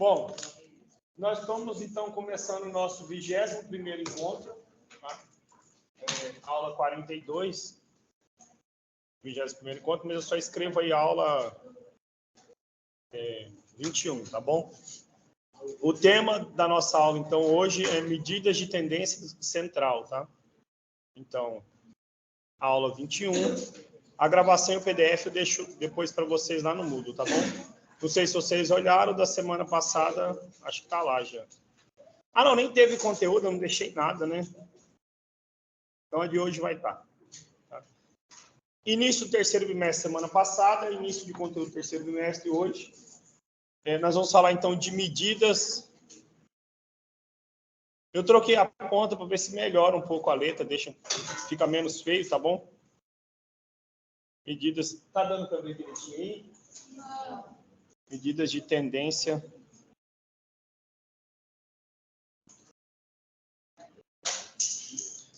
Bom, nós estamos, então, começando o nosso 21º encontro, tá? Aula 42, 21º encontro, mas eu só escrevo aí a aula 21, tá bom? O tema da nossa aula, então, hoje é medidas de tendência central, tá? Então, aula 21. A gravação e o PDF eu deixo depois para vocês lá no Moodle, tá bom? Não sei se vocês olharam da semana passada, acho que tá lá já. Ah, não, nem teve conteúdo, eu não deixei nada, né? Então, a de hoje vai estar. Tá? Início do terceiro bimestre semana passada, início de conteúdo do terceiro bimestre hoje. Nós vamos falar, então, de medidas. Eu troquei a ponta para ver se melhora um pouco a letra, fica menos feio, tá bom? Medidas. Tá dando para ver direitinho aí? Não. Medidas de tendência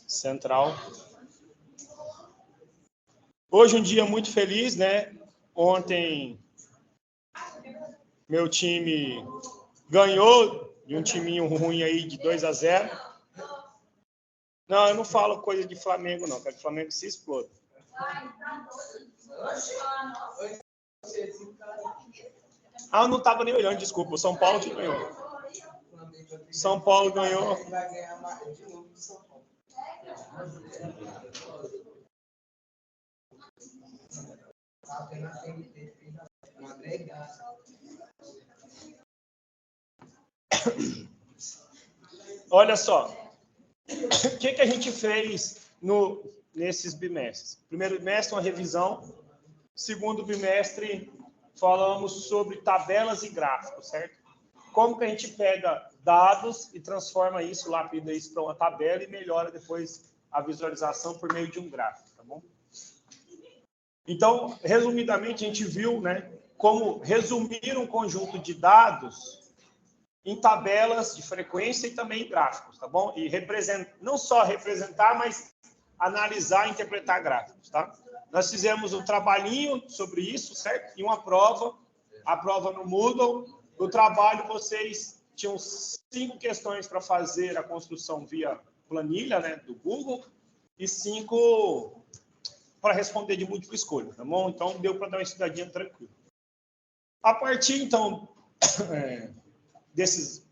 central. Hoje um dia muito feliz, né? Ontem meu time ganhou de um timinho ruim aí de 2-0. Não, eu não falo coisa de Flamengo, não. Quero que o Flamengo se exploda. Ah, eu não estava nem olhando, desculpa. O São Paulo que ganhou. São Paulo ganhou. Olha só. O que a gente fez nesses bimestres? Primeiro bimestre, uma revisão. Segundo bimestre, falamos sobre tabelas e gráficos, certo? Como que a gente pega dados e transforma isso, lapida isso para uma tabela e melhora depois a visualização por meio de um gráfico, tá bom? Então, resumidamente, a gente viu, né, como resumir um conjunto de dados em tabelas de frequência e também em gráficos, tá bom? E não só representar, mas analisar e interpretar gráficos, tá? Nós fizemos um trabalhinho sobre isso, certo? E uma prova, a prova no Moodle. No trabalho, vocês tinham 5 questões para fazer a construção via planilha, né, do Google, e 5 para responder de múltipla escolha, tá bom? Então, deu para dar uma estudadinha tranquila. A partir, então, desses...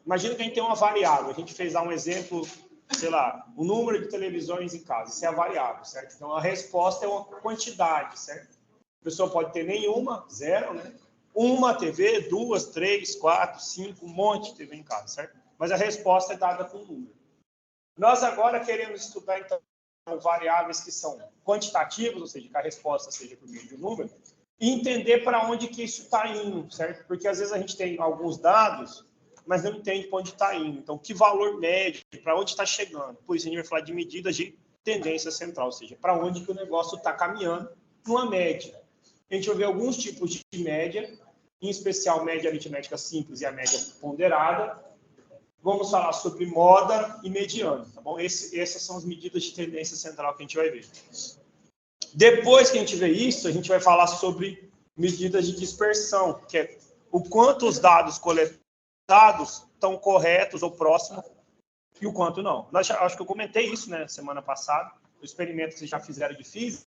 Imagina que a gente tem uma variável. A gente fez lá um exemplo, sei lá, o número de televisões em casa. Isso é a variável, certo? Então, a resposta é uma quantidade, certo? A pessoa pode ter nenhuma, 0, né? Uma TV, 2, 3, 4, 5, um monte de TV em casa, certo? Mas a resposta é dada com um número. Nós agora queremos estudar, então, variáveis que são quantitativas, ou seja, que a resposta seja por meio de um número, e entender para onde que isso está indo, certo? Porque às vezes a gente tem alguns dados, mas não entende para onde está indo. Então, que valor médio, para onde está chegando? Por isso, a gente vai falar de medidas de tendência central, ou seja, para onde que o negócio está caminhando numa média. A gente vai ver alguns tipos de média, em especial média aritmética simples e a média ponderada. Vamos falar sobre moda e mediano, tá bom? Essas são as medidas de tendência central que a gente vai ver. Depois que a gente vê isso, a gente vai falar sobre medidas de dispersão, que é o quanto os dados coletados estão corretos ou próximos e o quanto não. Acho que eu comentei isso, né, semana passada, o experimento que vocês já fizeram de física.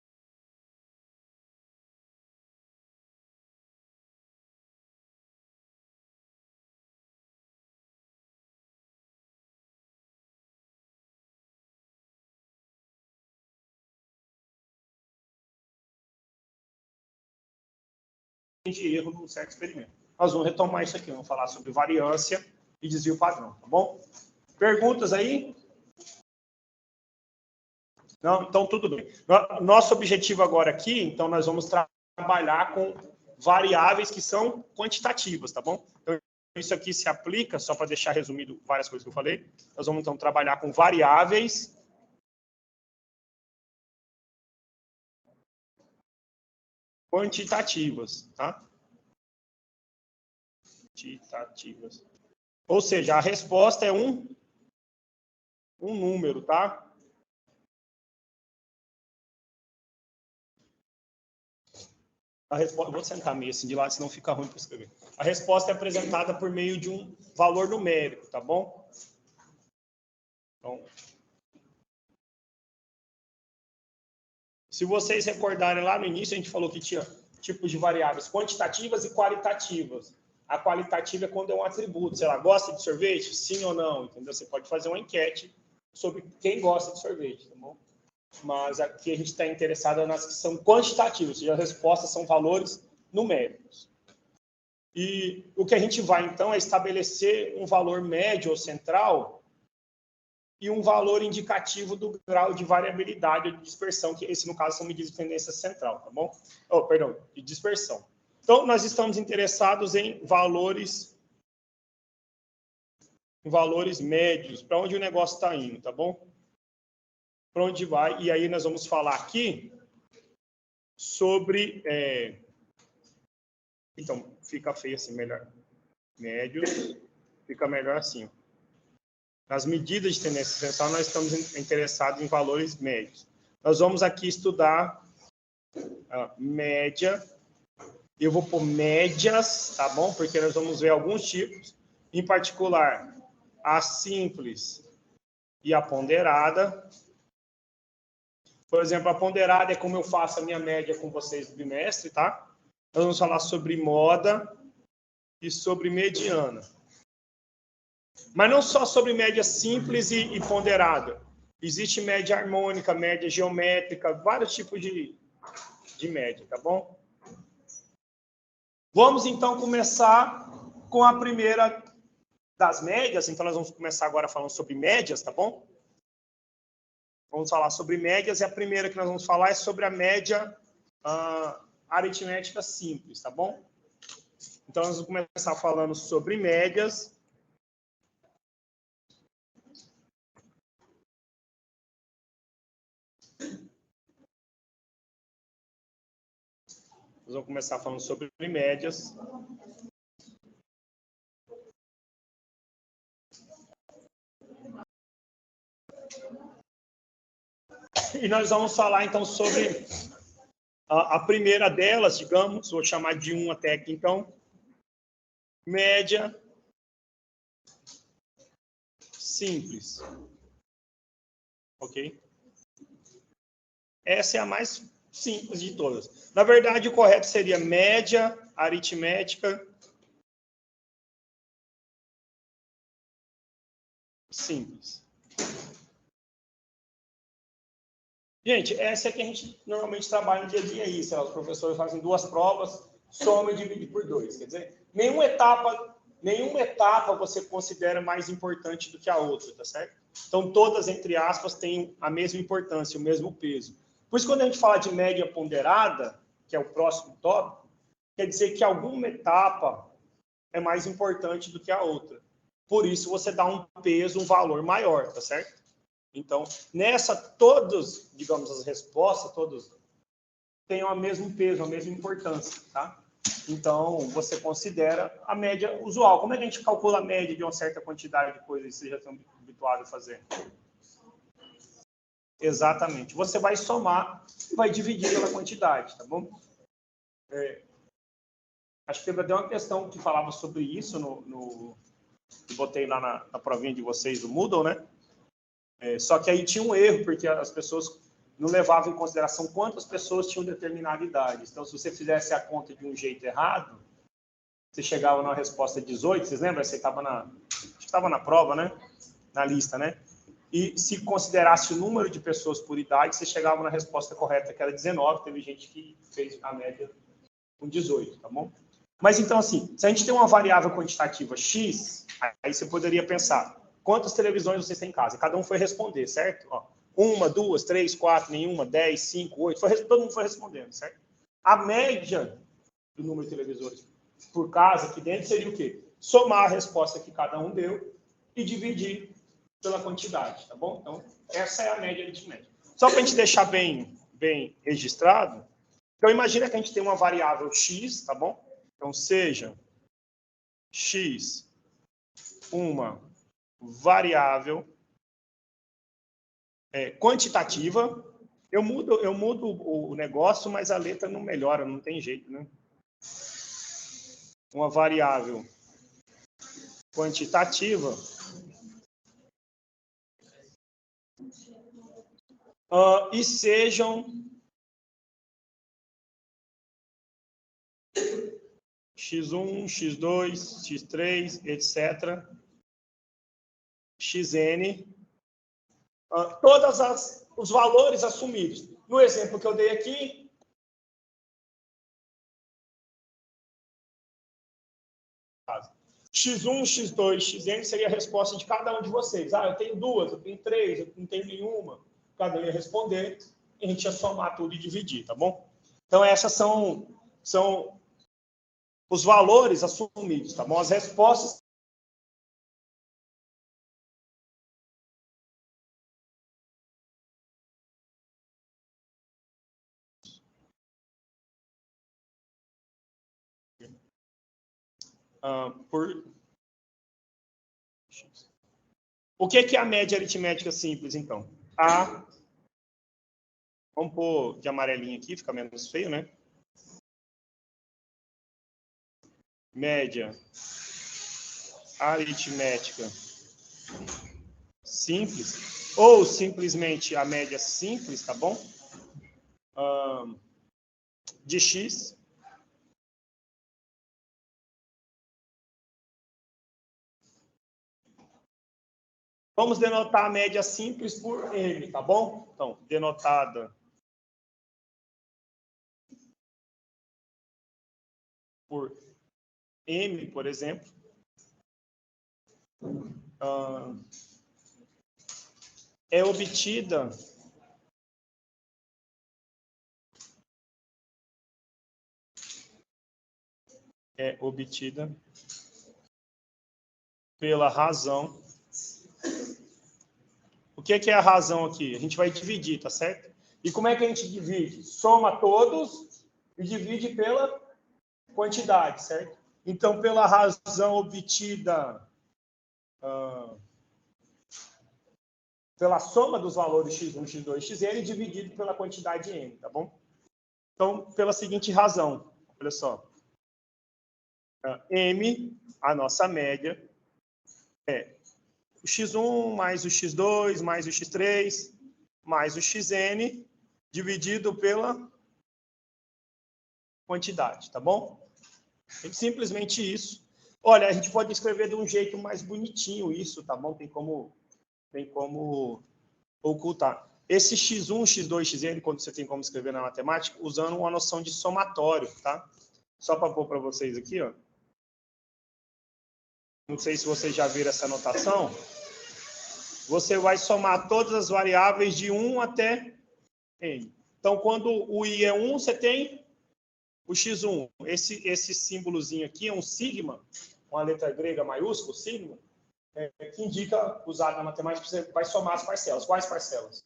De erro num certo experimento. Nós vamos retomar isso aqui, vamos falar sobre variância e desvio padrão, tá bom? Perguntas aí? Não? Então, tudo bem. Nosso objetivo agora aqui, então, nós vamos trabalhar com variáveis que são quantitativas, tá bom? Então, isso aqui se aplica, só para deixar resumido várias coisas que eu falei, nós vamos, então, trabalhar com variáveis quantitativas, tá? Quantitativas. Ou seja, a resposta é um número, tá? A resposta, vou sentar meio assim de lado, senão fica ruim para escrever. A resposta é apresentada por meio de um valor numérico, tá bom? Então, se vocês recordarem lá no início, a gente falou que tinha tipos de variáveis quantitativas e qualitativas. A qualitativa é quando é um atributo, sei lá, gosta de sorvete? Sim ou não, entendeu? Você pode fazer uma enquete sobre quem gosta de sorvete, tá bom? Mas aqui a gente está interessado nas que são quantitativas, ou seja, as respostas são valores numéricos. E o que a gente vai, então, é estabelecer um valor médio ou central e um valor indicativo do grau de variabilidade ou de dispersão, que esse, no caso, são medidas de tendência central, tá bom? Oh, perdão, de dispersão. Então, nós estamos interessados em valores médios, para onde o negócio está indo, tá bom? Para onde vai, e aí nós vamos falar aqui sobre... Então, fica feio assim, melhor. Médios, fica melhor assim. Nas medidas de tendência central, nós estamos interessados em valores médios. Nós vamos aqui estudar a média. Eu vou pôr médias, tá bom? Porque nós vamos ver alguns tipos, em particular, a simples e a ponderada. Por exemplo, a ponderada é como eu faço a minha média com vocês do bimestre, tá? Nós vamos falar sobre moda e sobre mediana. Mas não só sobre média simples e ponderada. Existe média harmônica, média geométrica, vários tipos de média, tá bom? Vamos, então, começar com a primeira das médias. Então, nós vamos começar agora falando sobre médias, tá bom? Vamos falar sobre médias, e a primeira que nós vamos falar é sobre a média aritmética simples, tá bom? Então, nós vamos começar falando sobre médias. Nós vamos começar falando sobre médias. E nós vamos falar, então, sobre a primeira delas, digamos, vou chamar de 1 até aqui, então. Média simples. Ok? Essa é a mais simples de todas. Na verdade, o correto seria média aritmética simples. Gente, essa é que a gente normalmente trabalha no dia a dia aí. Os professores fazem 2 provas, soma e divide por 2. Quer dizer, nenhuma etapa você considera mais importante do que a outra, tá certo? Então, todas, entre aspas, têm a mesma importância, o mesmo peso. Por isso, quando a gente fala de média ponderada, que é o próximo tópico, quer dizer que alguma etapa é mais importante do que a outra. Por isso, você dá um peso, um valor maior, tá certo? Então, nessa, todos, digamos, as respostas, todos têm o mesmo peso, a mesma importância, tá? Então, você considera a média usual. Como é que a gente calcula a média de uma certa quantidade de coisas que vocês já estão habituados a fazer? Exatamente. Você vai somar e vai dividir pela quantidade, tá bom? Acho que teve até uma questão que falava sobre isso, eu botei lá na provinha de vocês, do Moodle, né? Só que aí tinha um erro, porque as pessoas não levavam em consideração quantas pessoas tinham determinada idade. Então, se você fizesse a conta de um jeito errado, você chegava na resposta 18, vocês lembram? Você estava na prova, né? Na lista, né? E se considerasse o número de pessoas por idade, você chegava na resposta correta, que era 19. Teve gente que fez a média com 18, tá bom? Mas, então, assim, se a gente tem uma variável quantitativa X, aí você poderia pensar, quantas televisões vocês têm em casa? Cada um foi responder, certo? Ó, 1, 2, 3, 4, nenhuma, 10, 5, 8, todo mundo foi respondendo, certo? A média do número de televisores por casa aqui dentro seria o quê? Somar a resposta que cada um deu e dividir pela quantidade, tá bom? Então, essa é a média aritmética. Só para a gente deixar bem registrado, então imagina que a gente tem uma variável X, tá bom? Então, seja X uma variável quantitativa, Eu mudo o negócio, mas a letra não melhora, não tem jeito, né? Uma variável quantitativa e sejam x1, x2, x3, etc. xn, todos os valores assumidos. No exemplo que eu dei aqui, x1, x2, xn seria a resposta de cada um de vocês. Ah, eu tenho duas, eu tenho três, eu não tenho nenhuma. Cada um ia responder, e a gente ia somar tudo e dividir, tá bom? Então, essas são os valores assumidos, tá bom? As respostas. O que é a média aritmética simples, então? Vamos pôr de amarelinho aqui, fica menos feio, né? Média aritmética simples, ou simplesmente a média simples, tá bom? De x. Vamos denotar a média simples por m, tá bom? Então, denotada por m, por exemplo. É obtida pela razão. O que é a razão aqui? A gente vai dividir, tá certo? E como é que a gente divide? Soma todos e divide pela quantidade, certo? Então, pela razão obtida pela soma dos valores x1, x2, xn dividido pela quantidade n, tá bom? Então, pela seguinte razão, olha só. M, a nossa média, é o x1 mais o x2 mais o x3 mais o xn dividido pela quantidade, tá bom? É simplesmente isso. Olha, a gente pode escrever de um jeito mais bonitinho isso, tá bom? Tem como ocultar. Esse x1, x2, xn, quando você tem como escrever na matemática, usando uma noção de somatório, tá? Só para pôr para vocês aqui, ó. Não sei se vocês já viram essa notação. Você vai somar todas as variáveis de 1 até n. Então, quando o i é 1, você tem o x1. Esse símbolozinho aqui é um sigma, uma letra grega maiúscula, sigma, que indica, usado na matemática, você vai somar as parcelas. Quais parcelas?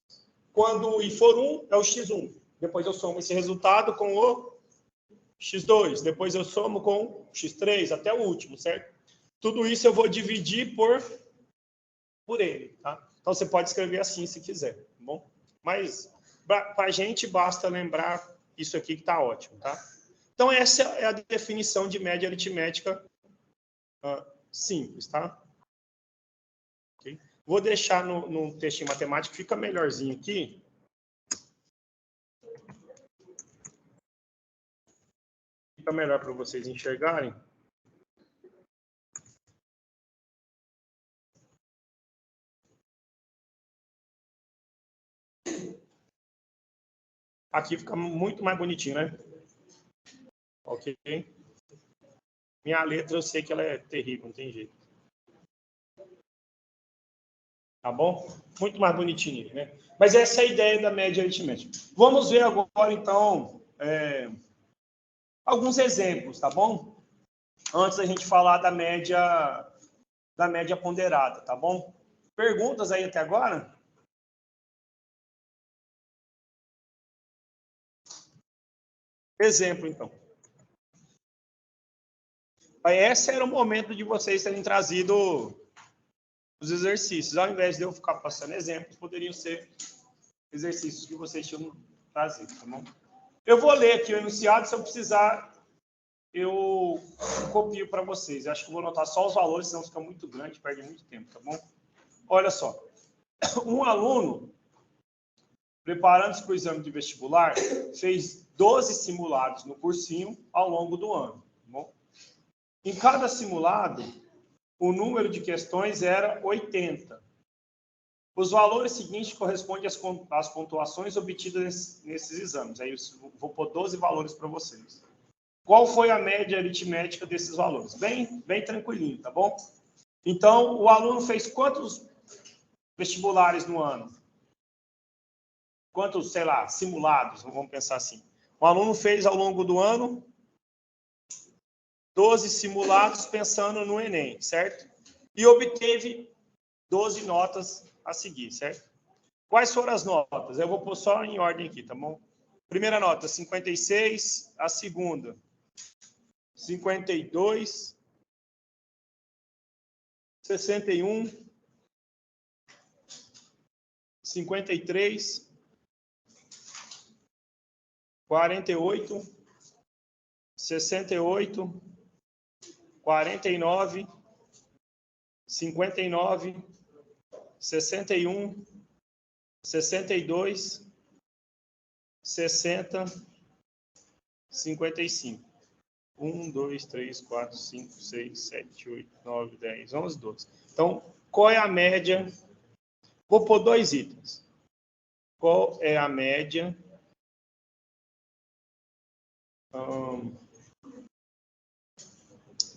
Quando o i for 1, é o x1. Depois eu somo esse resultado com o x2. Depois eu somo com o x3, até o último, certo? Tudo isso eu vou dividir por ele, tá? Então, você pode escrever assim, se quiser, tá bom? Mas, para a gente, basta lembrar isso aqui que está ótimo, tá? Então, essa é a definição de média aritmética simples, tá? Okay? Vou deixar no textinho matemático, fica melhorzinho aqui. Fica melhor para vocês enxergarem. Aqui fica muito mais bonitinho, né? Ok? Minha letra, eu sei que ela é terrível, não tem jeito. Tá bom? Muito mais bonitinho, né? Mas essa é a ideia da média aritmética. Vamos ver agora, então, alguns exemplos, tá bom? Antes da gente falar da média ponderada, tá bom? Perguntas aí até agora? Exemplo, então. Esse era o momento de vocês terem trazido os exercícios. Ao invés de eu ficar passando exemplos, poderiam ser exercícios que vocês tinham trazido, tá bom? Eu vou ler aqui o enunciado, se eu precisar, eu copio para vocês. Eu acho que eu vou anotar só os valores, senão fica muito grande, perde muito tempo, tá bom? Olha só. Um aluno, preparando-se para o exame de vestibular, fez 12 simulados no cursinho ao longo do ano, tá bom? Em cada simulado, o número de questões era 80. Os valores seguintes correspondem às pontuações obtidas nesses exames. Aí eu vou pôr 12 valores para vocês. Qual foi a média aritmética desses valores? Bem tranquilinho, tá bom? Então, o aluno fez quantos vestibulares no ano? Quantos, sei lá, simulados, vamos pensar assim. O aluno fez ao longo do ano 12 simulados pensando no Enem, certo? E obteve 12 notas a seguir, certo? Quais foram as notas? Eu vou pôr só em ordem aqui, tá bom? Primeira nota, 56. A segunda, 52. 61. 53. 48. 68. 49. 59. 61. 62, 60, 55. 1, 2, 3, 4, 5, 6, 7, 8, 9, 10, 11, 12. Então, qual é a média? Vou pôr 2 itens. Qual é a média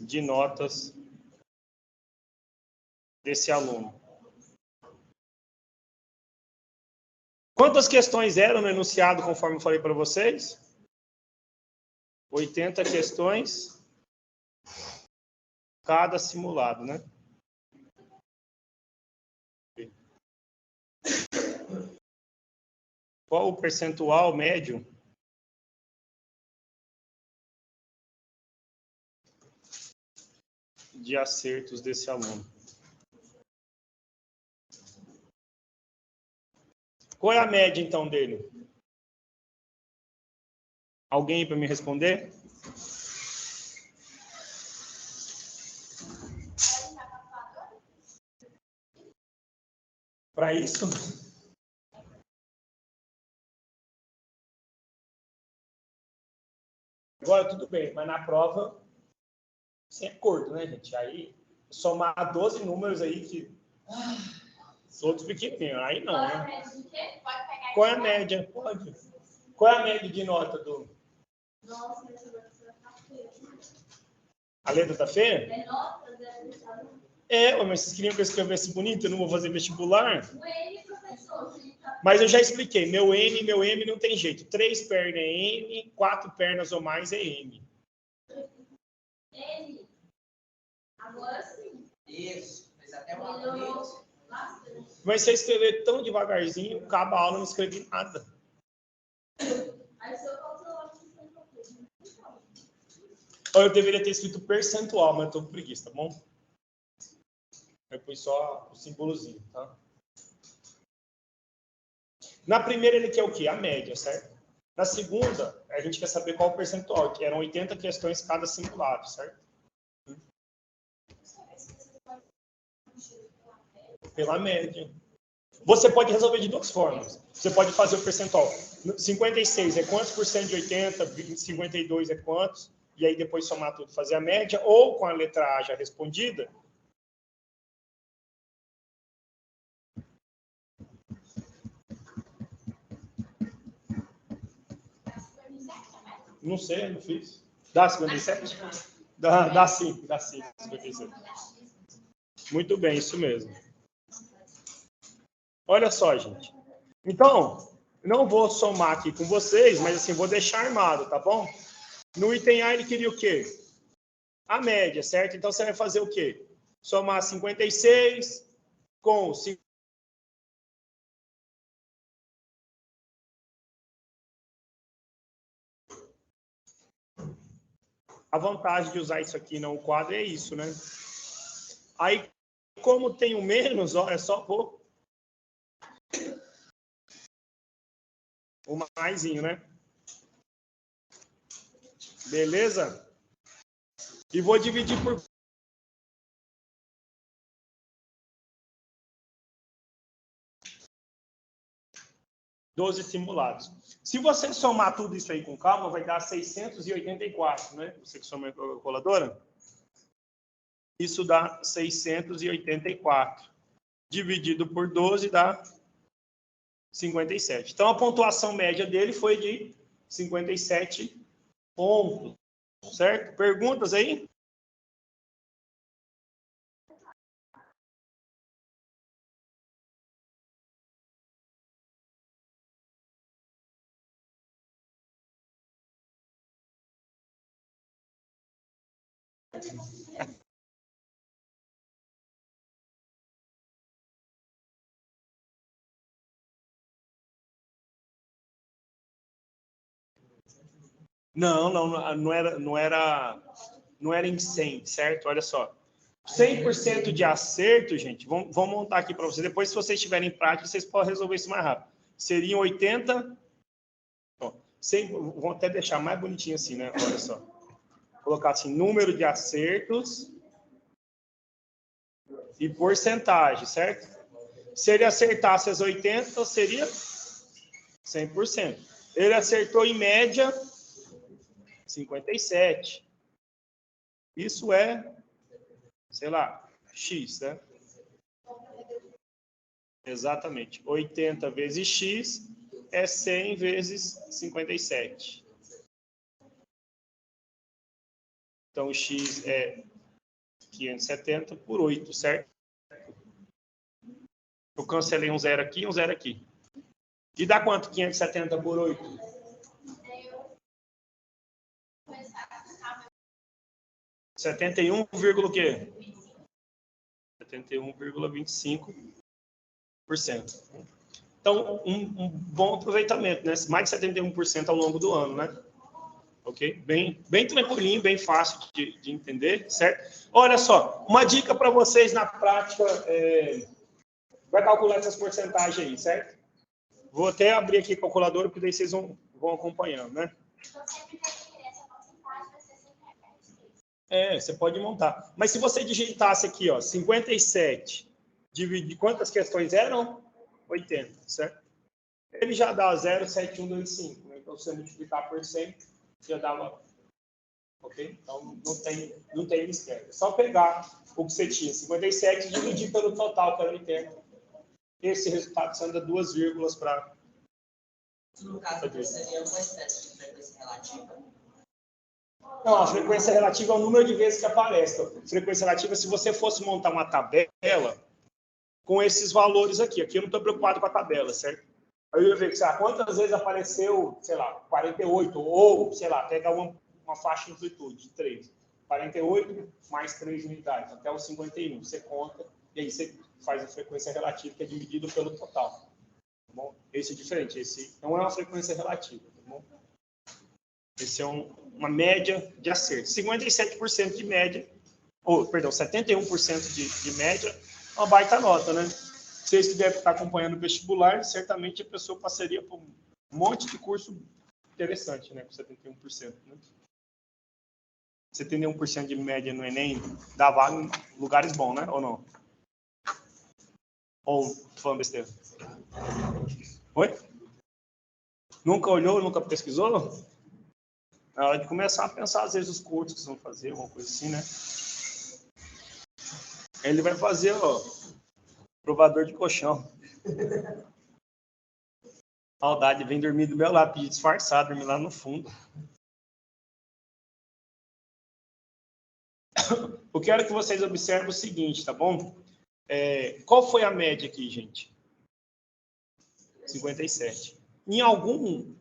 de notas desse aluno? Quantas questões eram no enunciado, conforme eu falei para vocês? 80 questões cada simulado, né? Qual o percentual médio de acertos desse aluno? Qual é a média, então, dele? Alguém para me responder? Para isso? Agora, tudo bem, mas na prova, sem acordo, né, gente? Aí, somar 12 números aí que... outros pequenininhos, aí não, né? Qual é a média? Pode. Qual é a média de nota do... Nossa, a letra tá feia? É nota, mas vocês queriam que eu escrevesse bonito? Eu não vou fazer vestibular? O N, professor. Mas eu já expliquei. Meu M não tem jeito. 3 pernas é N, 4 pernas ou mais é M. N. Agora sim. Isso. Mas até uma vez. Mas se eu escrever tão devagarzinho, acaba a aula, não escrevi nada. Aí se eu eu deveria ter escrito percentual, mas eu tô com preguiça, tá bom? Eu pus só o símbolozinho, tá? Na primeira ele quer o quê? A média, certo? Na segunda, a gente quer saber qual o percentual, que eram 80 questões cada simulado, certo? Pela média. Você pode resolver de 2 formas. Você pode fazer o percentual. 56 é quantos por cento de 80, 52 é quantos, e aí depois somar tudo, fazer a média, ou com a letra A já respondida. Não sei, não fiz. Dá 57? Dá sim, 57. Muito bem, isso mesmo. Olha só, gente. Então, não vou somar aqui com vocês, mas assim, vou deixar armado, tá bom? No item A, ele queria o quê? A média, certo? Então, você vai fazer o quê? Somar 56 com 5. A vantagem de usar isso aqui no quadro é isso, né? Aí, como tem o menos, ó, é só pôr O maisinho, né? Beleza? E vou dividir por 12 simulados. Se você somar tudo isso aí com calma, vai dar 684, né? Você que soma a calculadora. Isso dá 684. Dividido por 12 dá 57. Então, a pontuação média dele foi de 57 pontos. Certo? Perguntas aí? Não era em 100, certo? Olha só. 100% de acerto, gente, vamos montar aqui para vocês. Depois, se vocês estiverem em prática, vocês podem resolver isso mais rápido. Seriam 80... Ó, 100, vou até deixar mais bonitinho assim, né? Olha só. Colocar assim, número de acertos e porcentagem, certo? Se ele acertasse as 80, seria 100%. Ele acertou em média 57. Isso é, sei lá, X, né? Exatamente. 80 vezes X é 100 vezes 57. Então, o X é 570 por 8, certo? Eu cancelei um zero aqui e um zero aqui. E dá quanto 570 por 8? 71, o quê? 71,25%. Então, um bom aproveitamento, né? Mais de 71% ao longo do ano, né? Ok? Bem tranquilinho, bem fácil de entender, certo? Olha só, uma dica para vocês na prática, vai calcular essas porcentagens aí, certo? Vou até abrir aqui a calculadora, porque daí vocês vão acompanhando, né? Você pode montar. Mas se você digitasse aqui, ó, 57, dividir quantas questões eram? 80, certo? Ele já dá 0,7125, né? Então, se você multiplicar por 100, já dava... Ok? Então, não tem mistério. É só pegar o que você tinha, 57, e dividir pelo total, que era 80. Esse resultado sendo 2 vírgulas para... No caso, seria uma espécie de frequência relativa? Não, a frequência relativa é o número de vezes que aparece. Então, frequência relativa, se você fosse montar uma tabela com esses valores aqui. Aqui eu não estou preocupado com a tabela, certo? Aí eu ia ver que, quantas vezes apareceu, sei lá, 48, ou, sei lá, pegar uma faixa de amplitude de 3. 48 mais 3 unidades, até os 51. Você conta, e aí você faz a frequência relativa, que é dividido pelo total. Tá bom? Esse é diferente, esse não é uma frequência relativa. Tá bom? Esse é uma média de acerto. 57% de média, ou, perdão, 71% de média, é uma baita nota, né? Vocês que devem estar acompanhando o vestibular, certamente a pessoa passaria por um monte de curso interessante, né? Com 71%. Né? 71% de média no Enem dá vaga em lugares bons, né? Ou não? Ou tô falando besteira? Oi? Nunca olhou, nunca pesquisou? Na hora de começar a pensar, às vezes, os cursos que vocês vão fazer, alguma coisa assim, né? Ele vai fazer, provador de colchão. Saudade, vem dormir do meu lado, pedir disfarçado, dormir lá no fundo. Eu quero que vocês observem o seguinte, tá bom? Qual foi a média aqui, gente? 57. Em algum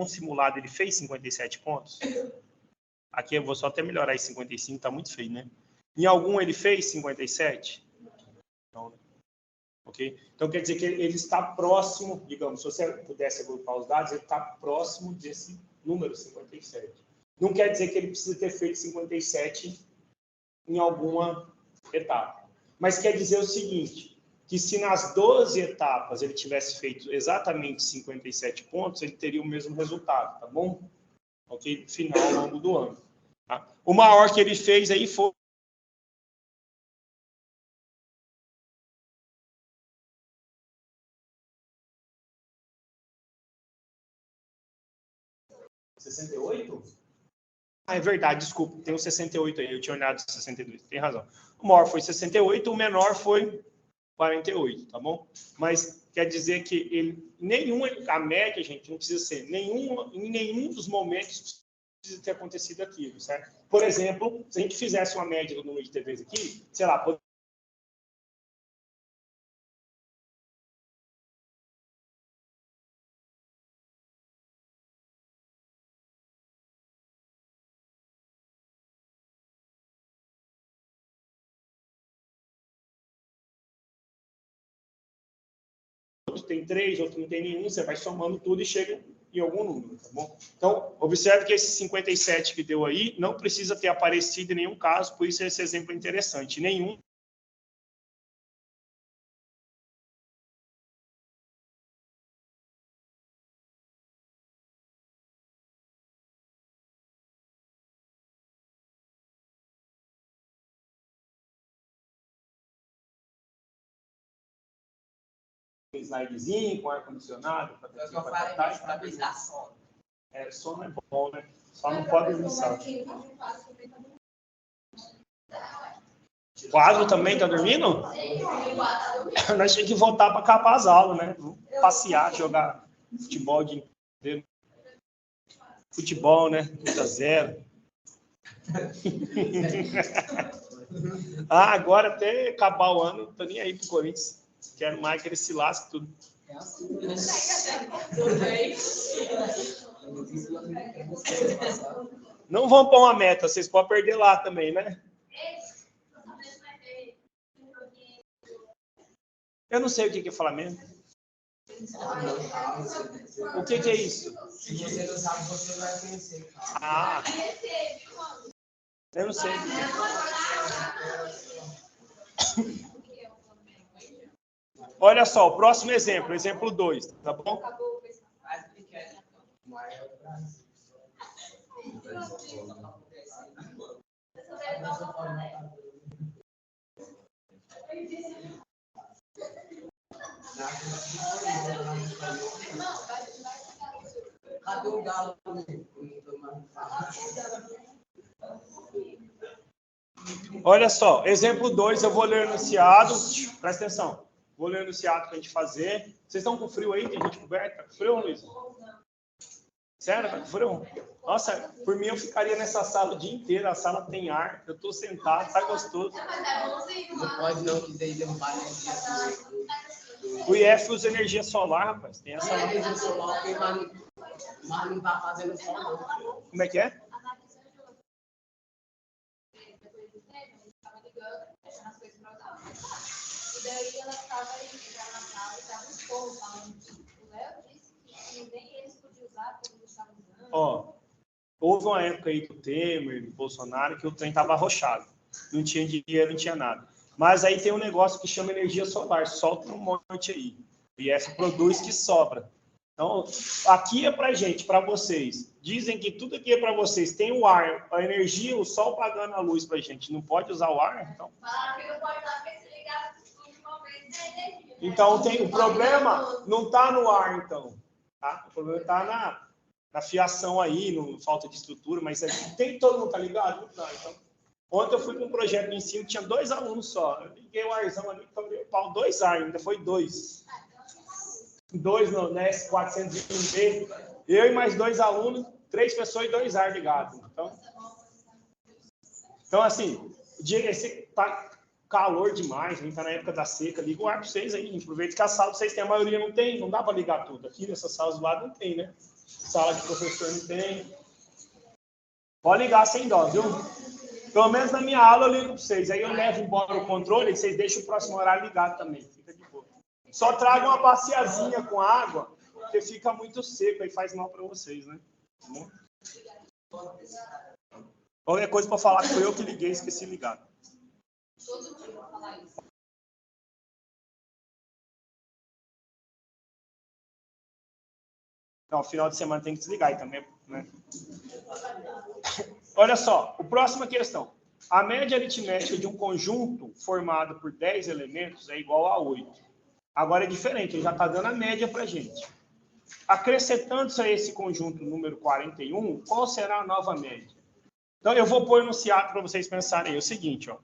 simulado ele fez 57 pontos? Aqui eu vou só até melhorar esse 55, tá muito feio, né? Em algum ele fez 57? Não. Ok? Então quer dizer que ele está próximo, digamos, se você pudesse agrupar os dados, ele está próximo desse número 57. Não quer dizer que ele precisa ter feito 57 em alguma etapa. Mas quer dizer o seguinte, que se nas 12 etapas ele tivesse feito exatamente 57 pontos, ele teria o mesmo resultado, tá bom? Ok? Final ao longo do ano. Tá? O maior que ele fez aí foi 68? Ah, é verdade, desculpa, tem o 68 aí, eu tinha olhado 62, tem razão. O maior foi 68, o menor foi 48, tá bom? Mas quer dizer que a média, gente, não precisa ser, em nenhum dos momentos precisa ter acontecido aquilo, certo? Por exemplo, se a gente fizesse uma média do número de TVs aqui, sei lá, tem 3, outro não tem nenhum, você vai somando tudo e chega em algum número, tá bom? Então, observe que esse 57 que deu aí não precisa ter aparecido em nenhum caso, por isso esse exemplo é interessante. Nenhum. Slidezinho com ar-condicionado. Sono é bom, né? Só não pode dormir sábado. O Quadro também tá dormindo? Nós tínhamos que voltar para acabar as aulas, né? Passear, jogar futebol o dia inteiro. Futebol, né? 8-0. Agora até acabar o ano, não tô nem aí pro Corinthians. Quero mais que ele se lasque tudo. Não vão pôr uma meta, vocês podem perder lá também, né? Eu não sei o que é Flamengo. O que é isso? Se você não sabe, você vai conhecer. Ah, eu não sei. Olha só, o próximo exemplo, exemplo 2, tá bom? Cadê o galo? Olha só, exemplo 2, eu vou ler o enunciado. Presta atenção. Vou ler o enunciado para a gente fazer. Vocês estão com frio aí? Tem gente coberta? Tá com frio, Luiz? Sério? Tá com frio? Nossa, por mim eu ficaria nessa sala o dia inteiro. A sala tem ar. Eu tô sentado, tá gostoso. Não pode não, que daí derrubar energia. O IF usa energia solar, rapaz. Tem essa lá. Energia solar, mas não tá fazendo sol, não. Como é que é? E daí ela estava entrando na sala e estava um povo falando. O Léo disse que nem eles podiam usar, como eles estavam usando. Ó, houve uma época aí do Temer, do Bolsonaro, que o trem estava arrochado. Não tinha dinheiro, não tinha nada. Mas aí tem um negócio que chama energia solar. Solta um monte aí. O IF produz que sobra. Então, aqui é para gente, para vocês. Dizem que tudo aqui é para vocês. Tem o ar, a energia, o sol pagando a luz para gente. Não pode usar o ar? Então... Falaram que não pode usar porque se ligar uma vez é energia. Então, o problema não está no ar, então. Tá? O problema está na fiação aí, no falta de estrutura, mas todo mundo tá ligado? Não tá, então. Ontem eu fui para um projeto de ensino, tinha 2 alunos só. Eu liguei o arzão ali, tomei o pau, 2 ar, ainda foi 2. 2 no NES 401B. Eu e mais 2 alunos, 3 pessoas e 2 ar ligados. Então assim, o dia esse tá calor demais, a gente tá na época da seca, liga o ar para vocês aí, aproveita que a sala vocês têm, a maioria não tem, não dá para ligar tudo. Aqui nessas salas do lado não tem, né? Sala de professor não tem. Pode ligar sem dó, viu? Pelo menos na minha aula eu ligo para vocês. Aí eu levo embora o controle e vocês deixam o próximo horário ligado também. Fica de boa. Só traga uma baciazinha com água, porque fica muito seco e faz mal para vocês, né? Tá bom? Qualquer coisa para falar que foi eu que liguei e esqueci de ligar. Todo dia eu vou falar isso. Não, final de semana tem que desligar aí também, né? Olha só, a próxima questão. A média aritmética de um conjunto formado por 10 elementos é igual a 8. Agora é diferente, ele já está dando a média para a gente. Acrescentando-se a esse conjunto número 41, qual será a nova média? Então, eu vou pôr no enunciado para vocês pensarem aí. É o seguinte, ó.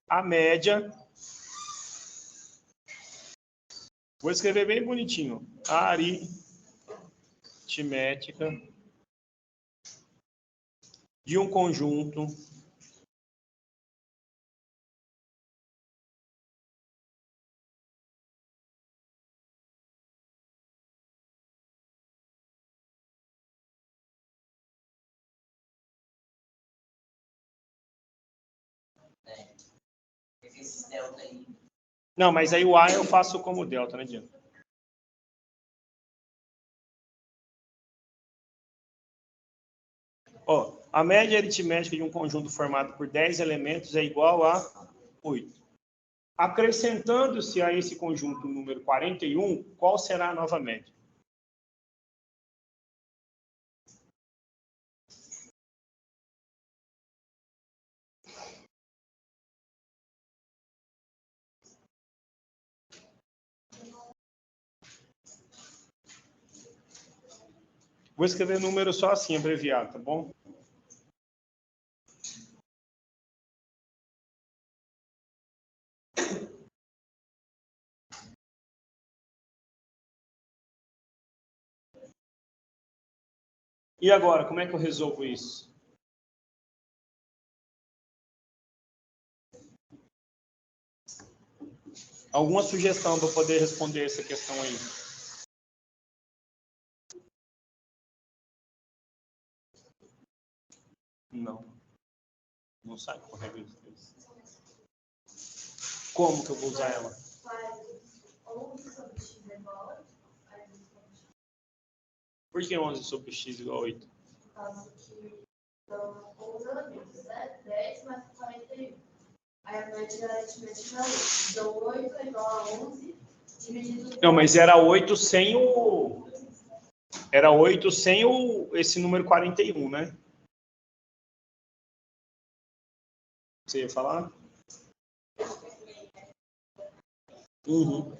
A média... Vou escrever bem bonitinho. Aritmética de um conjunto Esse delta aí. Não, mas aí o A eu faço como delta, não adianta. Ó, a média aritmética de um conjunto formado por 10 elementos é igual a 8. Acrescentando-se a esse conjunto número 41, qual será a nova média? Vou escrever número só assim, abreviado, tá bom? E agora, como é que eu resolvo isso? Alguma sugestão para poder responder essa questão aí? Não. Não sai com regra de 3. Como que eu vou usar ela? Por que 11 sobre x igual a 8? Por causa que são 11 elementos, né? 10 mais 41. Aí a média aritmética é 8. Então, 8 é igual a 11 dividido por... Não, mas era 8 sem o... Era 8 sem esse número 41, né? Você ia falar? Uhum.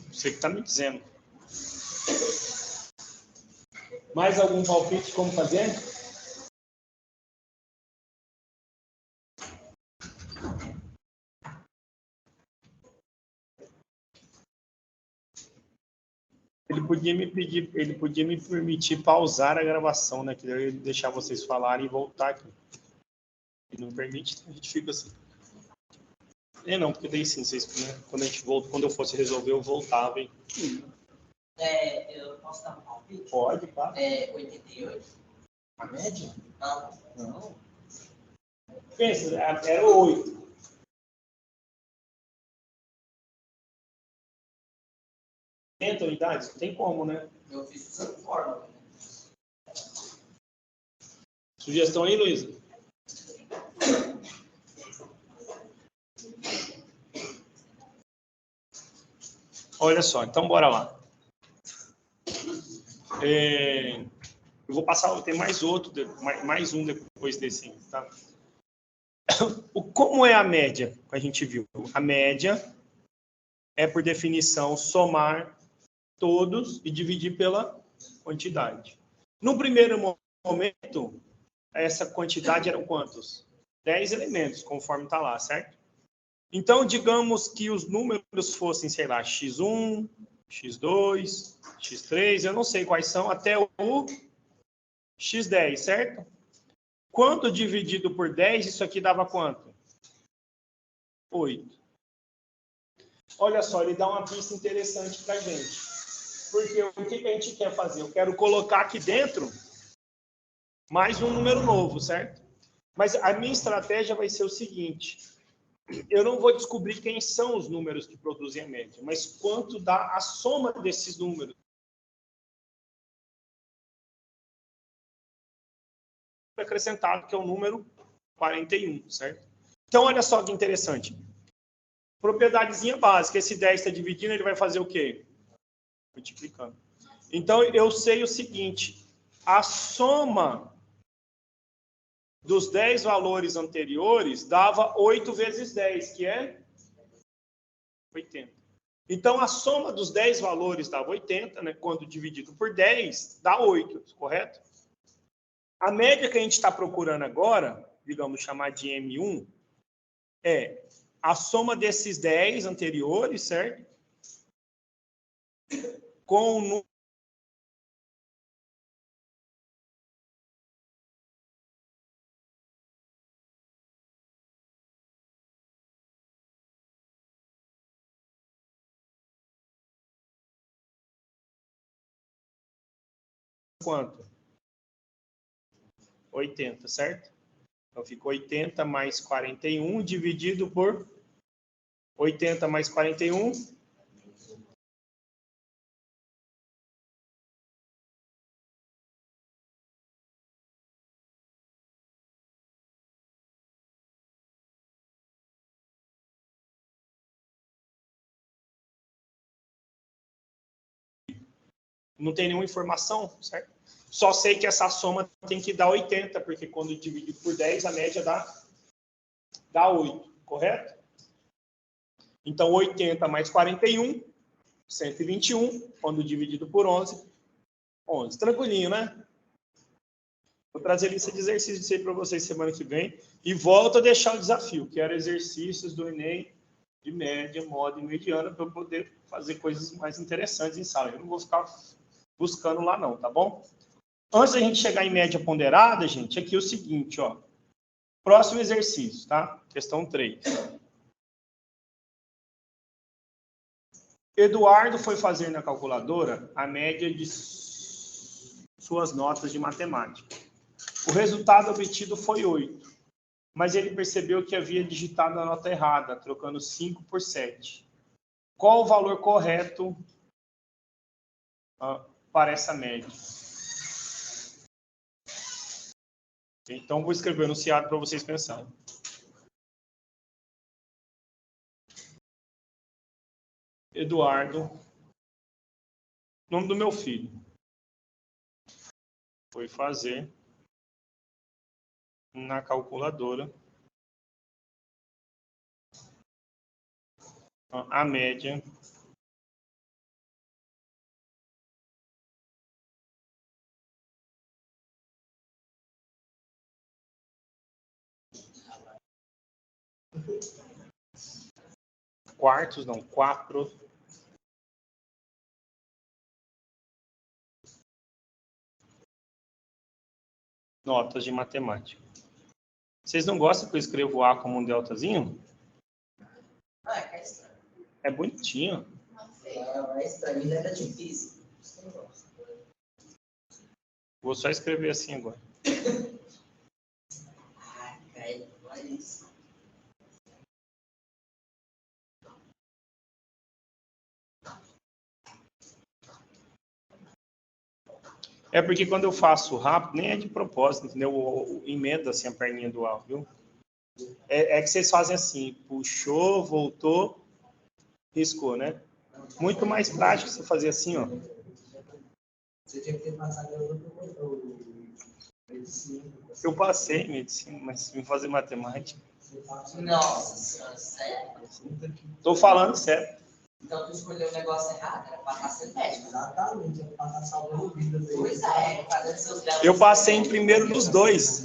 Você que está me dizendo. Mais algum palpite como fazer? Ele podia me permitir pausar a gravação, né? Que eu ia deixar vocês falarem e voltar aqui. Ele não permite, então a gente fica assim. Não, porque daí sim, vocês, né? Quando a gente volta, quando eu fosse resolver, eu voltava, hein? Eu posso dar um palpite? Pode, tá? 88. A média? Não. Pensa, era 8. Unidades? Não tem como, né? Eu fiz essa forma. Sugestão aí, Luísa? Olha só, então bora lá. Eu vou passar, tem mais outro, mais um depois desse, tá? Como é a média que a gente viu? A média é, por definição, somar todos e dividir pela quantidade. No primeiro momento, essa quantidade eram quantos? 10 elementos, conforme está lá, certo? Então, digamos que os números fossem, sei lá, x1, x2, x3, eu não sei quais são, até o x10, certo? Quanto dividido por 10, isso aqui dava quanto? 8. Olha só, ele dá uma pista interessante para a gente. Porque o que a gente quer fazer? Eu quero colocar aqui dentro mais um número novo, certo? Mas a minha estratégia vai ser o seguinte. Eu não vou descobrir quem são os números que produzem a média, mas quanto dá a soma desses números. acrescentado, que é o número 41, certo? Então, olha só que interessante. Propriedadezinha básica, esse 10 está dividindo, ele vai fazer o quê? Multiplicando. Então, eu sei o seguinte, a soma dos 10 valores anteriores dava 8 vezes 10, que é 80. Então, a soma dos 10 valores dava 80, né? Quando dividido por 10, dá 8, correto? A média que a gente está procurando agora, digamos, chamar de M1, é a soma desses 10 anteriores, certo? Com o número. Quanto? 80, certo? Então, fica 80 mais 41 dividido por 80 mais 41. Não tem nenhuma informação, certo? Só sei que essa soma tem que dar 80, porque quando dividido por 10, a média dá 8, correto? Então, 80 mais 41, 121, quando dividido por 11, 11. Tranquilinho, né? Vou trazer a lista de exercícios aí para vocês semana que vem. E volto a deixar o desafio, que era exercícios do Enem de média, moda e mediana, para eu poder fazer coisas mais interessantes em sala. Eu não vou ficar buscando lá não, tá bom? Antes da gente chegar em média ponderada, gente, aqui é o seguinte, ó. Próximo exercício, tá? Questão 3. Eduardo foi fazer na calculadora a média de suas notas de matemática. O resultado obtido foi 8, mas ele percebeu que havia digitado a nota errada, trocando 5 por 7. Qual o valor correto para essa média? Então, vou escrever o enunciado para vocês pensarem. Eduardo, nome do meu filho, foi fazer na calculadora a média quartos, não, 4 notas de matemática. Vocês não gostam que eu escrevo A como um deltazinho? Ah, é estranho. É bonitinho. É estranho, ainda era difícil. Vou só escrever assim agora. Ah, cara, olha isso. É porque quando eu faço rápido, nem é de propósito, entendeu? Emenda assim a perninha do A, viu? É que vocês fazem assim, puxou, voltou, riscou, né? Muito mais prático você fazer assim, ó. Você tinha que ter passado o medicina. Eu passei em medicina, mas vim fazer matemática. Nossa senhora, sério? Tô falando sério. Então tu escolheu o negócio errado, era pra passar em médico. Exatamente, para estar salvando vidas aí. Pois é, fazendo seus belos. Eu passei em primeiro nos dois.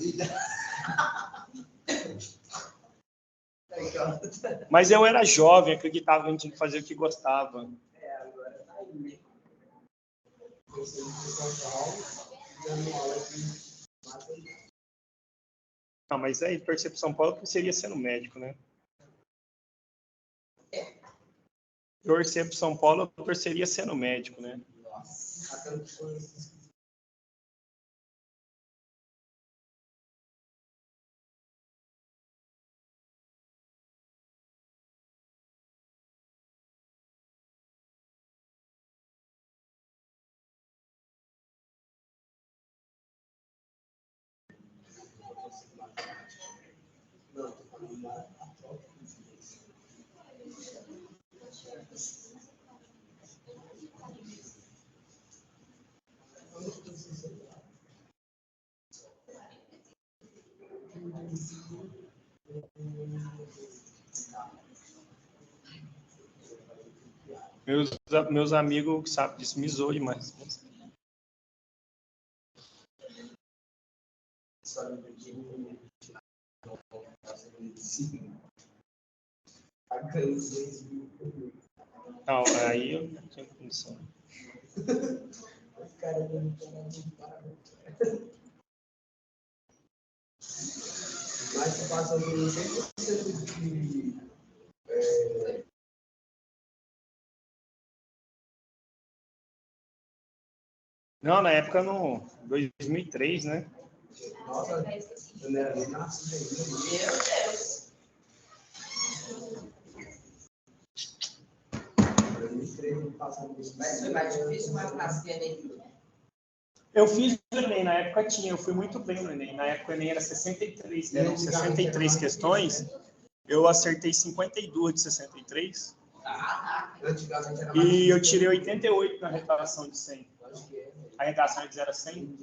Mas eu era jovem, acreditava que a gente tinha que fazer o que gostava. É, agora tá aí, né? Eu sou de São Paulo, dando aula de matemática. Não, mas aí, percepção Paulo, que seria sendo médico, né? Torcer para São Paulo, eu torceria sendo médico, né? Nossa. Até que foi assim. Meus amigos que sabem disso me zoam demais. Não, aí eu não tinha condição. Mas tu passa 100% de... Não, na época, no 2003, né? Nossa, eu não era nem nascido ainda. Meu Deus. 2003, passando isso. Mas foi mais difícil, mais fácil que Enem. Eu fiz o Enem, na época tinha, eu fui muito bem no Enem. Na época o Enem era 63, eram 63 questões, eu acertei 52 de 63. Antigamente era mais E eu tirei 88 na redação de 100. Acho que é. A redação é de 0 a 100?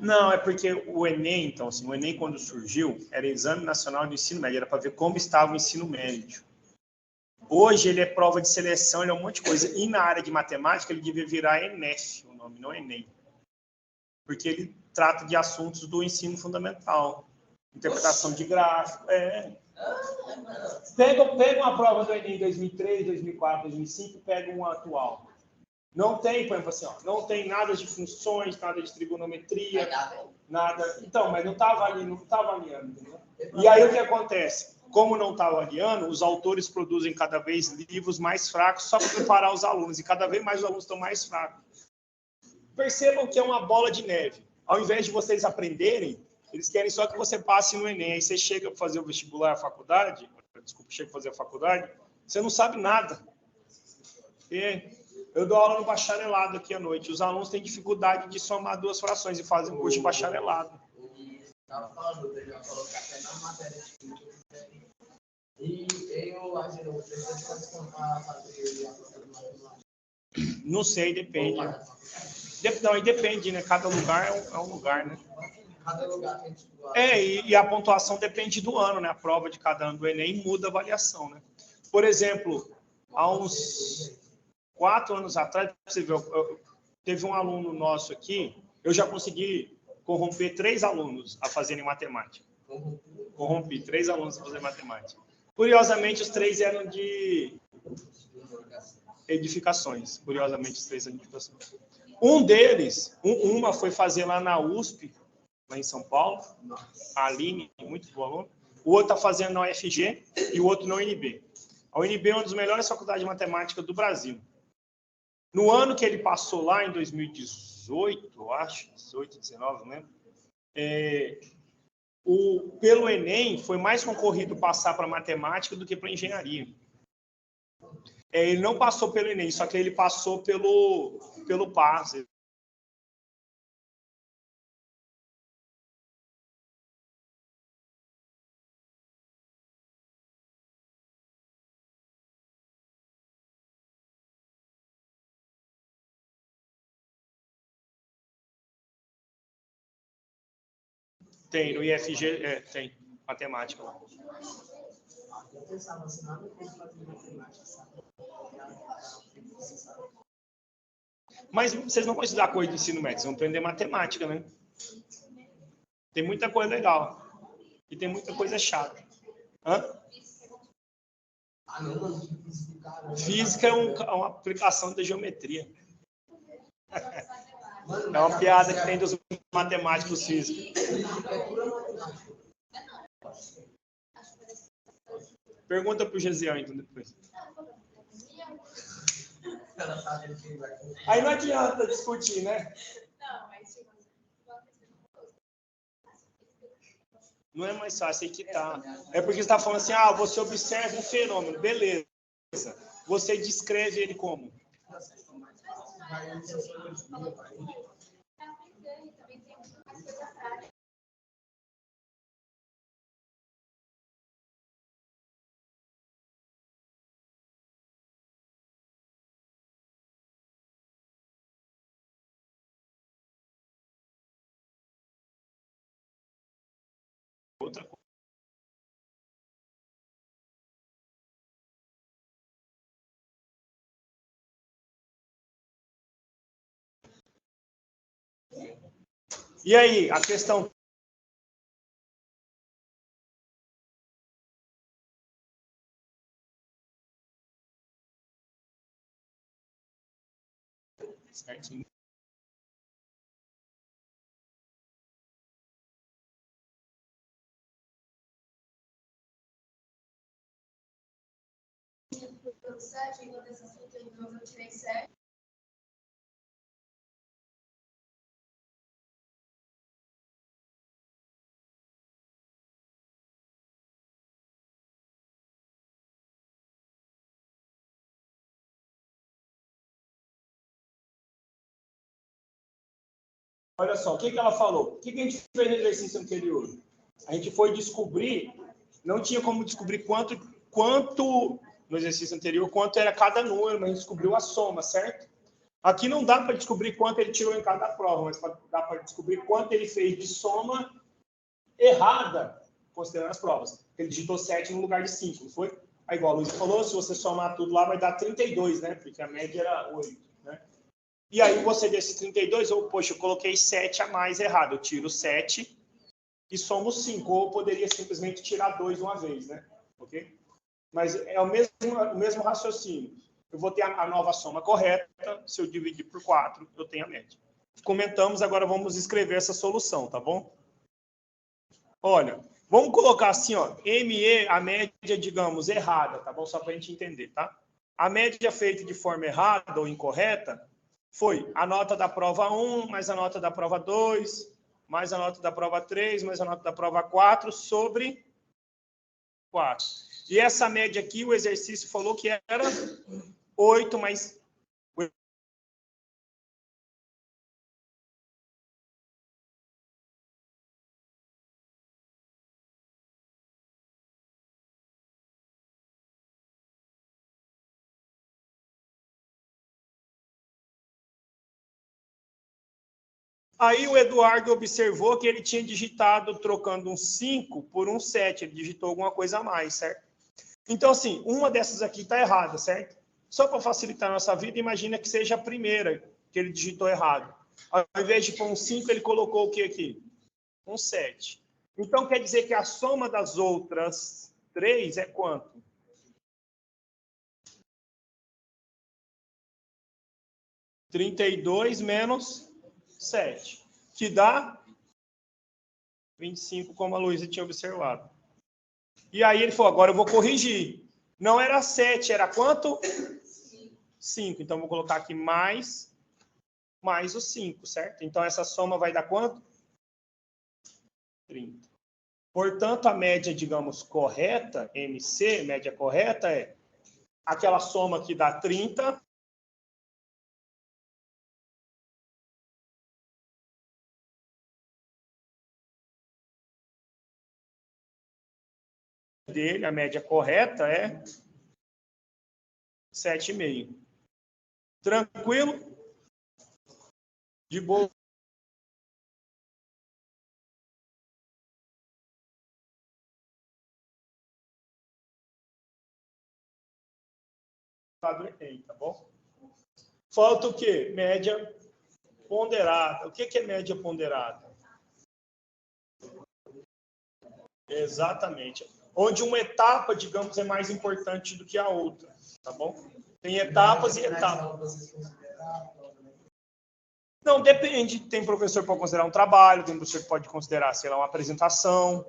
Não, é porque o Enem, então, assim, o Enem quando surgiu, era Exame Nacional de Ensino Médio, era para ver como estava o ensino médio. Hoje ele é prova de seleção, ele é um monte de coisa. E na área de matemática ele devia virar ENEF, o nome, não Enem. Porque ele trata de assuntos do ensino fundamental. Interpretação de gráfico, Pega uma prova do Enem 2003, 2004, 2005, pega uma atual. Não tem, por exemplo, assim, ó, não tem nada de funções, nada de trigonometria, nada. Então, mas não estava ali, não estava avaliando, entendeu? E aí o que acontece? Como não está avaliando, os autores produzem cada vez livros mais fracos só para preparar os alunos, e cada vez mais os alunos estão mais fracos. Percebam que é uma bola de neve. Ao invés de vocês aprenderem, eles querem só que você passe no Enem. Aí você chega para fazer o vestibular, a faculdade, chega para fazer a faculdade, você não sabe nada. Eu dou aula no bacharelado aqui à noite. Os alunos têm dificuldade de somar duas frações e fazem um curso de bacharelado. Estava falando, ele já falou que até na matéria de química. E eu acho que você pode descontar fazer a prova de matemática. Não sei, depende. Não, e depende, né? Cada lugar é um lugar, né? Cada lugar tem tipo... E a pontuação depende do ano, né? A prova de cada ano do Enem muda a avaliação, né? Por exemplo, há uns 4 anos atrás, você viu, teve um aluno nosso aqui, eu já consegui corromper 3 alunos a fazerem matemática. Corrompi 3 alunos a fazerem matemática. Curiosamente, os 3 eram de edificações. Curiosamente, os 3 eram de edificações. Um deles, uma foi fazer lá na USP, lá em São Paulo, a Aline, muito bom aluno. O outro está fazendo na UFG e o outro na UNB. A UNB é uma das melhores faculdades de matemática do Brasil. No ano que ele passou lá, em 2018, eu acho, 18, 19, não lembro, pelo Enem, foi mais concorrido passar para matemática do que para engenharia. Ele não passou pelo Enem, só que ele passou pelo PAS. Tem, no IFG, tem matemática lá. Eu pensava assim, nada tem que fazer matemática, sabe? Mas vocês não vão estudar coisa de ensino médio, vocês vão aprender matemática, né? Tem muita coisa legal. E tem muita coisa chata. Hã? Ah, não, mano, física, cara. Física é uma aplicação da geometria. Mano, É uma piada que tem dos matemáticos físicos. é pura matemática. Pergunta pro Gesiel, então, depois. Ela sabe que vai. Aí não adianta discutir, né? Não é mais fácil, é que tá. É porque você está falando assim, você observa um fenômeno, beleza. Você descreve ele como? E aí, a questão... Certinho. Pelo 7, enquanto essas 32 eu tirei 7. Olha só, o que ela falou? O que a gente fez no exercício anterior? A gente foi descobrir, não tinha como descobrir quanto no exercício anterior, quanto era cada número, mas a gente descobriu a soma, certo? Aqui não dá para descobrir quanto ele tirou em cada prova, mas dá para descobrir quanto ele fez de soma errada, considerando as provas. Ele digitou 7 no lugar de 5, não foi? Aí, igual a Luiz falou, se você somar tudo lá, vai dar 32, né? Porque a média era 8, né? E aí, você desses 32, poxa, eu coloquei 7 a mais errado. Eu tiro 7 e somo 5. Ou eu poderia simplesmente tirar 2 uma vez, né? Ok? Mas é o mesmo raciocínio. Eu vou ter a nova soma correta. Se eu dividir por 4, eu tenho a média. Comentamos, agora vamos escrever essa solução, tá bom? Olha, vamos colocar assim, ó, ME, a média, digamos, errada, tá bom? Só para a gente entender, tá? A média feita de forma errada ou incorreta foi a nota da prova 1, mais a nota da prova 2, mais a nota da prova 3, mais a nota da prova 4, sobre 4. E essa média aqui, o exercício falou que era 8, mais... Aí o Eduardo observou que ele tinha digitado, trocando um 5 por um 7. Ele digitou alguma coisa a mais, certo? Então, assim, uma dessas aqui está errada, certo? Só para facilitar a nossa vida, imagina que seja a primeira que ele digitou errado. Ao invés de pôr um 5, ele colocou o que aqui? Um 7. Então, quer dizer que a soma das outras 3 é quanto? 32 menos 7, que dá 25, como a Luísa tinha observado. E aí ele falou, agora eu vou corrigir. Não era 7, era quanto? 5. Então, vou colocar aqui mais o 5, certo? Então, essa soma vai dar quanto? 30. Portanto, a média, digamos, correta, MC, média correta, é aquela soma que dá 30... dele, a média correta é 7,5. Tranquilo? De boa. Tá bom? Falta o quê? Média ponderada. O que é média ponderada? Exatamente. Onde uma etapa, digamos, é mais importante do que a outra, tá bom? Tem etapas e etapas. Não, depende. Tem professor que pode considerar um trabalho, tem professor que pode considerar, sei lá, uma apresentação.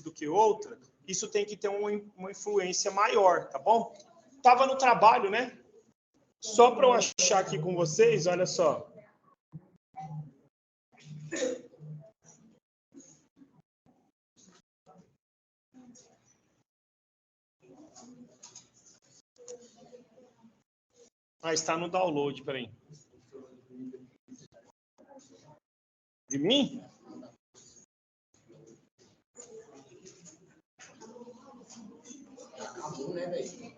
Do que outra, isso tem que ter uma influência maior, tá bom? Tava no trabalho, né? Só para eu achar aqui com vocês, olha só. Está no download, peraí. De mim? Acabou, né, velho?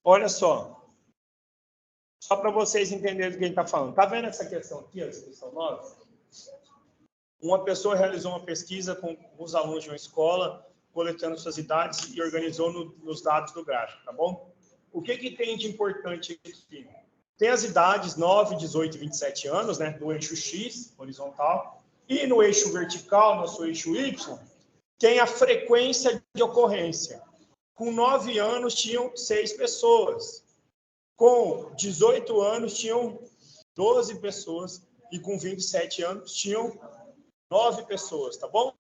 Olha só. Só para vocês entenderem do que a gente está falando. Está vendo essa questão aqui, a questão 9? Uma pessoa realizou uma pesquisa com os alunos de uma escola, coletando suas idades e organizou nos dados do gráfico, tá bom? O que tem de importante aqui? Tem as idades 9, 18 e 27 anos, né, no eixo X, horizontal, e no eixo vertical, nosso eixo Y, tem a frequência de ocorrência. Com 9 anos, tinham 6 pessoas. Com 18 anos, tinham 12 pessoas. E com 27 anos, tinham 9 pessoas, tá bom?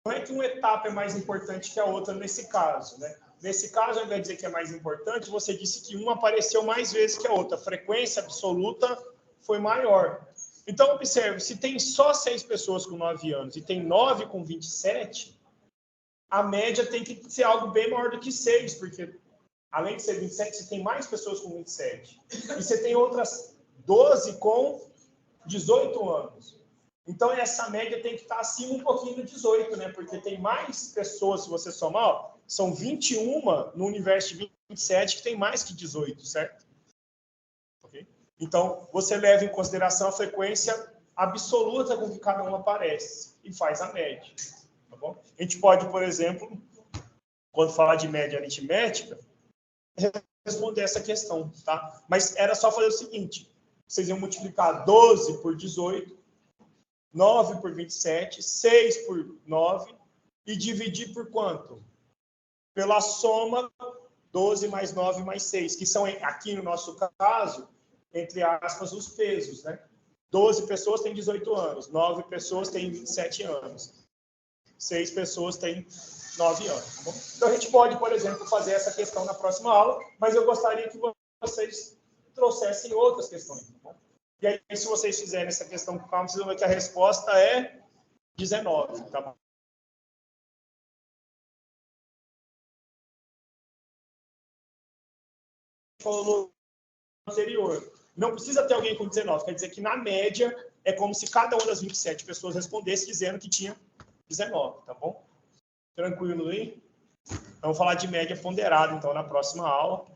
Não é que uma etapa é mais importante que a outra nesse caso, né? Nesse caso, ao invés de dizer que é mais importante, você disse que uma apareceu mais vezes que a outra. A frequência absoluta foi maior. Então, observe, se tem só 6 pessoas com 9 anos e tem 9 com 27, a média tem que ser algo bem maior do que 6, porque além de ser 27, você tem mais pessoas com 27. E você tem outras 12 com 18 anos. Então, essa média tem que estar acima um pouquinho do 18, né? Porque tem mais pessoas, se você somar, ó, são 21 no universo de 27 que tem mais que 18, certo? Okay? Então, você leva em consideração a frequência absoluta com que cada um aparece e faz a média. Tá bom? A gente pode, por exemplo, quando falar de média aritmética, responder essa questão, tá? Mas era só fazer o seguinte, vocês iam multiplicar 12 por 18, 9 por 27, 6 por 9 e dividir por quanto? Pela soma 12 mais 9 mais 6, que são, aqui no nosso caso, entre aspas, os pesos, né? 12 pessoas têm 18 anos, 9 pessoas têm 27 anos, 6 pessoas têm 9 anos. Tá bom? Então, a gente pode, por exemplo, fazer essa questão na próxima aula, mas eu gostaria que vocês trouxessem outras questões. Tá bom? E aí, se vocês fizerem essa questão com calma, vocês vão ver que a resposta é 19. Tá bom? Falou no anterior. Não precisa ter alguém com 19. Quer dizer que, na média, é como se cada uma das 27 pessoas respondesse dizendo que tinha 19. Tá bom? Tranquilo aí? Vamos falar de média ponderada, então, na próxima aula.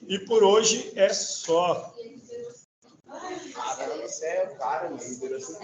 E por hoje é só. Caramba, você é o cara, meu.